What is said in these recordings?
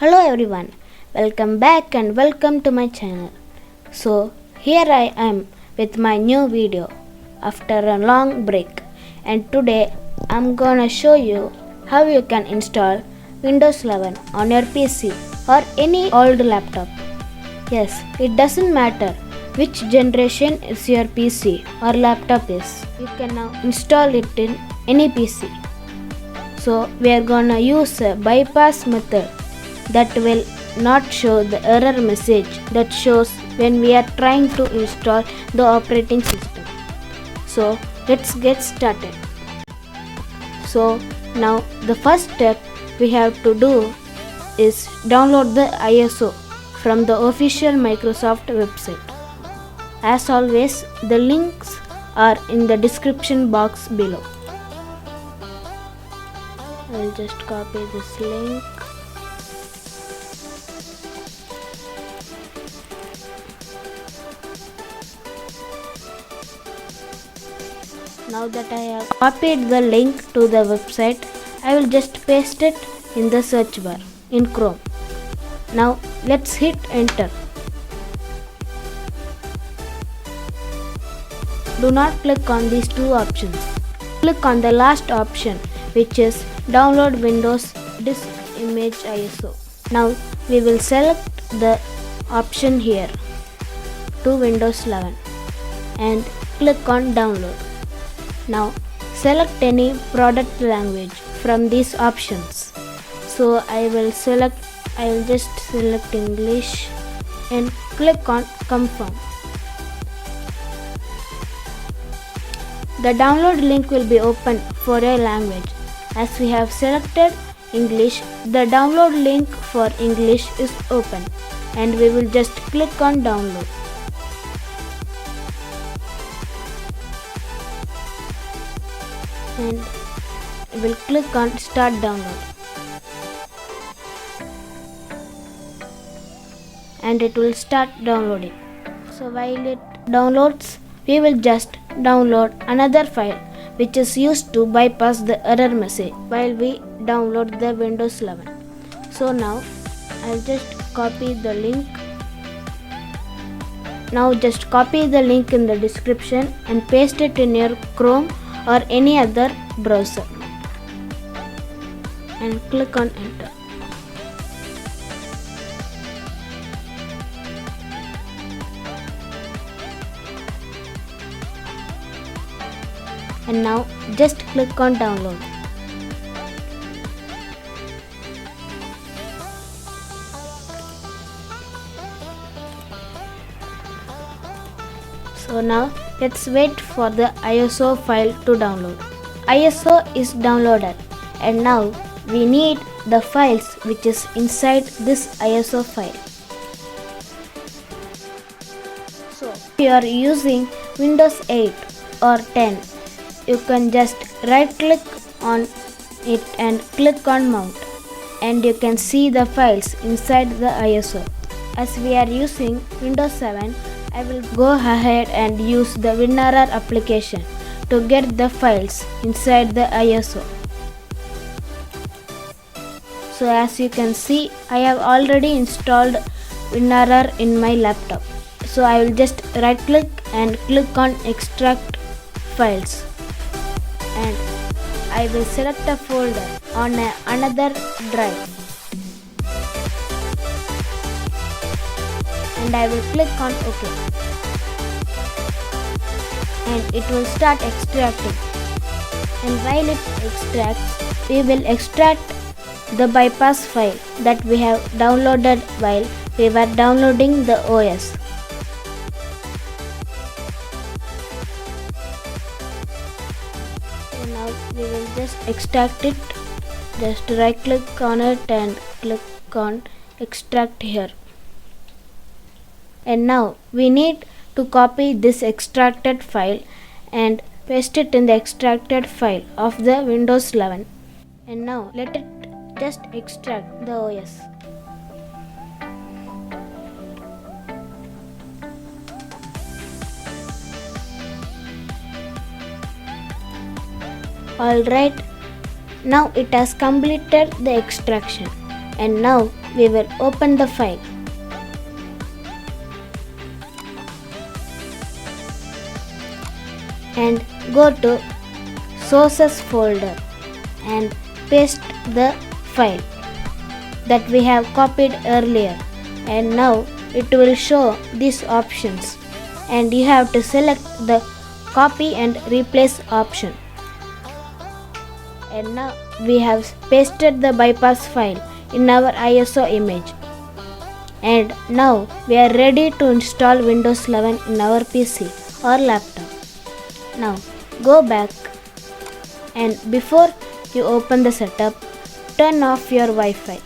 Hello everyone, welcome back and welcome to my channel. So here I am with my new video after a long break, and today I'm gonna show you how you can install Windows 11 on your PC or any old laptop. Yes, it doesn't matter which generation is your PC or laptop is. You can now install it in any PC. So we are gonna use a bypass method that will not show the error message that shows when we are trying to install the operating system. So let's get started. So now the first step we have to do is download the ISO from the official Microsoft website. As always, the links are in the description box below. I'll just copy this link. Now that I have copied the link to the website, I will just paste it in the search bar in Chrome. Now let's hit enter. Do not click on these two options. Click on the last option, which is download Windows disk image ISO. Now we will select the option here to Windows 11 and click on download. Now select any product language from these options. So I will just select English and click on confirm. The download link will be open for a language. As we have selected English, the download link for English is open, and we will just click on download. And we will click on start download, and it will start downloading. So while it downloads, we will just download another file which is used to bypass the error message while we download the Windows 11. So now I'll just copy the link. Now just copy the link in the description and paste it in your Chrome or any other browser and click on enter. And now just click on download. So now let's wait for the ISO file to download. ISO is downloaded, and now we need the files which is inside this ISO file. So if you are using Windows 8 or 10, you can just right click on it and click on mount, and you can see the files inside the ISO. As we are using Windows 7, I will go ahead and use the WinRAR application to get the files inside the ISO. So as you can see, I have already installed WinRAR in my laptop. So I will just right click and click on extract files, and I will select a folder on another drive, and I will click on OK, and it will start extracting. And while it extracts, we will extract the bypass file that we have downloaded while we were downloading the OS. So now we will just extract it. Just right click on it and click on extract here. And now we need to copy this extracted file and paste it in the extracted file of the Windows 11. And now let it just extract the OS. Alright, now it has completed the extraction, and now we will open the file and go to sources folder and paste the file that we have copied earlier, and now it will show these options and you have to select the copy and replace option. And now we have pasted the bypass file in our ISO image, and now we are ready to install Windows 11 in our PC or laptop. Now go back, and before you open the setup, turn off your Wi-Fi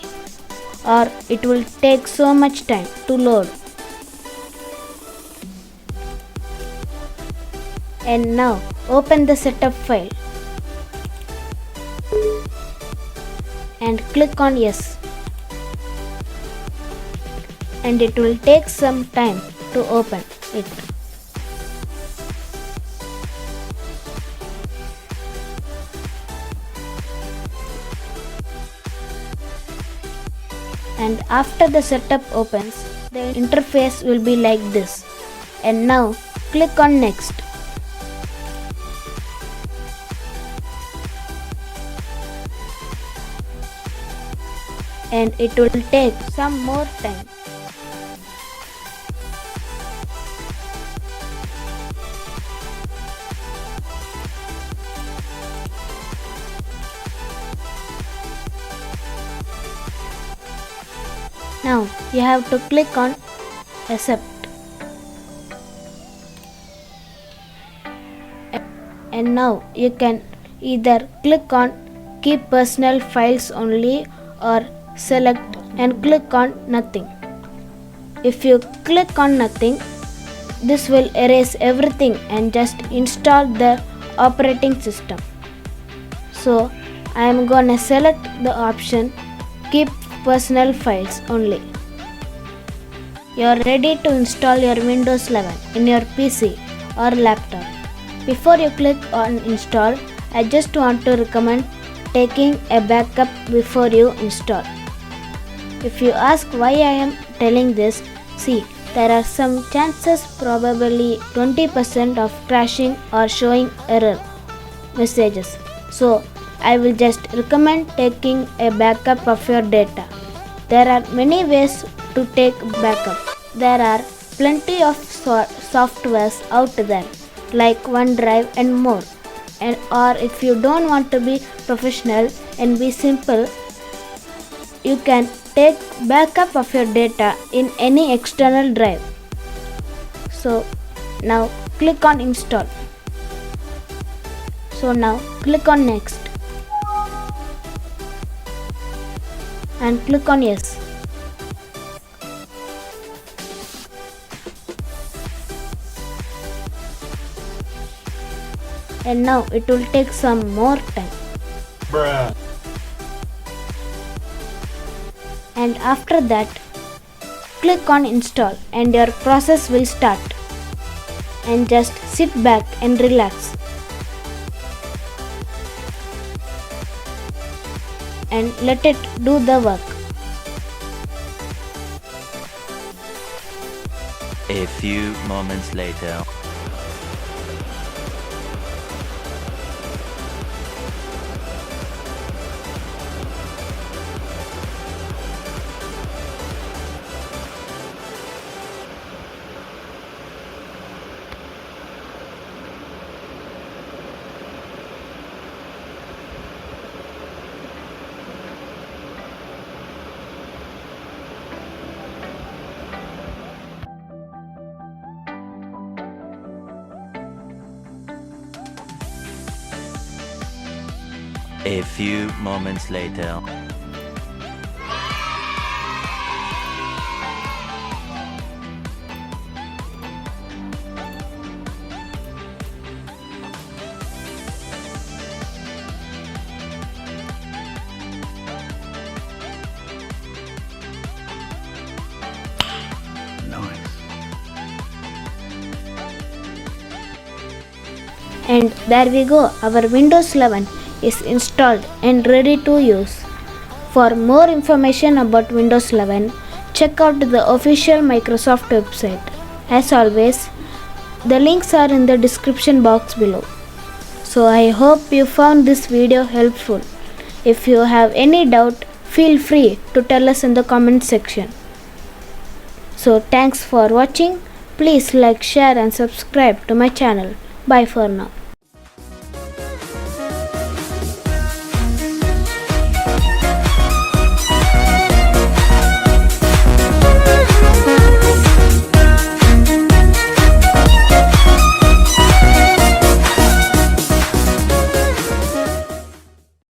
or it will take so much time to load. And now open the setup file and click on yes, and it will take some time to open it. And after the setup opens, the interface will be like this. And now click on next. And it will take some more time. Now you have to click on accept, and now you can either click on keep personal files only or select and click on nothing. If you click on nothing, this will erase everything and just install the operating system. So I am gonna select the option keep personal files only. You are ready to install your Windows 11 in your PC or laptop. Before you click on install, I just want to recommend taking a backup before you install. If you ask why I am telling this, see, there are some chances, probably 20% of crashing or showing error messages. So I will just recommend taking a backup of your data. There are many ways to take backup. There are plenty of softwares out there like OneDrive and more. And or if you don't want to be professional and be simple, you can take backup of your data in any external drive. So now click on install. So now click on next and click on yes. And now it will take some more time. Bruh. And after that, click on install and your process will start. And just sit back and relax. And let it do the work. A few moments later. A few moments later. And there we go, our Windows 11 is installed and ready to use. For more information about Windows 11, check out the official Microsoft website. As always, the links are in the description box below. So I hope you found this video helpful. If you have any doubt, feel free to tell us in the comment section. So thanks for watching. Please like, share and subscribe to my channel. Bye for now.